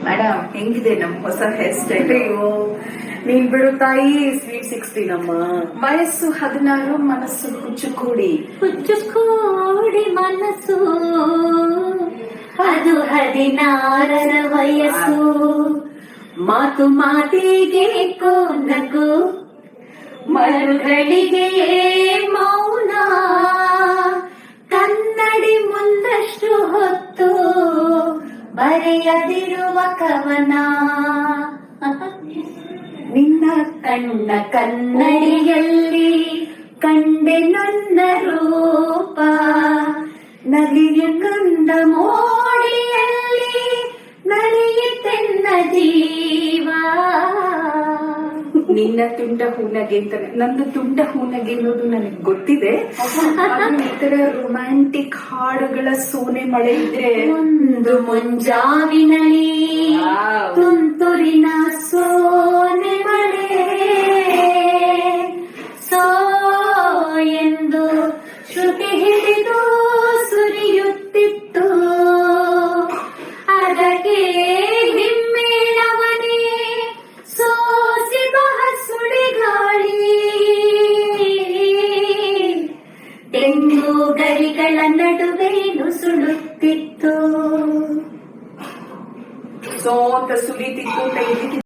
Madam ಹೆಂಗಿದೆ ನಮ್ ಹೊಸ ಹೇರ್ ಸ್ಟೈಲ್? ಅಯ್ಯೋ ನೀನ್ ಬಿಡು ತಾಯಿ, ಸ್ವೀಟ್ 16 ಅಮ್ಮ. ವಯಸ್ಸು 16, ಮನಸ್ಸು ಹುಚ್ಚುಕೂಡಿ. ಹುಚ್ಚುಕೂಡಿ ಮನಸ್ಸು ಅದು 16ರ ವಯಸ್ಸು. ಮಾತು ಮಾತಿಗೆ ನಗು, ಮರುಗಳಿಗೆ ಮೌನ. ಕನ್ನಡಿ ಮುಂದಷ್ಟು ಹೊತ್ತು ಬರೆಯದಿರುವ ಕವನ. ನಿನ್ನ ಕಣ್ಣ ಕನ್ನಡಿಯಲ್ಲಿ ಕಂಡೆ ನನ್ನ ರೂಪ. ನದಿಯ ಕಂದ ಮೋಡಿಯಲ್ಲಿ ನಡೆಯುತ್ತೆನ್ನ ಜೀವ. ನಿನ್ನ ತುಂಡ ಹೂನಗೆ ಅಂತ, ನಂದು ತುಂಡ ಹೂನಗೆ ಅನ್ನೋದು ನನಗೆ ಗೊತ್ತಿದೆ. ಈ ತರ ರೊಮ್ಯಾಂಟಿಕ್ ಹಾಡುಗಳ ಸೋನೆ ಮಳೆ ಇದ್ರೆ ಒಂದು ಮುಂಜಾವಿನಲ್ಲಿ ತುಂತುರಿನ ಸೋನೆ ಮಳೆ. ಸೋ ಎಂದು ಶ್ರುತಿ ಹಿಡಿದು ಸುರಿಯುತ್ತಿತ್ತು. ಅದಕ್ಕೆ ಹಿಮ್ಮೇಳವನೇ ಸೋಸಿದ ಸುಡಿಗಾಳಿ. ತೆಂಗು ಗರಿಗಳ ನಡುವೆ ನುಸುಳುತ್ತಿತ್ತು. ಸೋ ಅಂತ ಸುರಿತಿತ್ತು.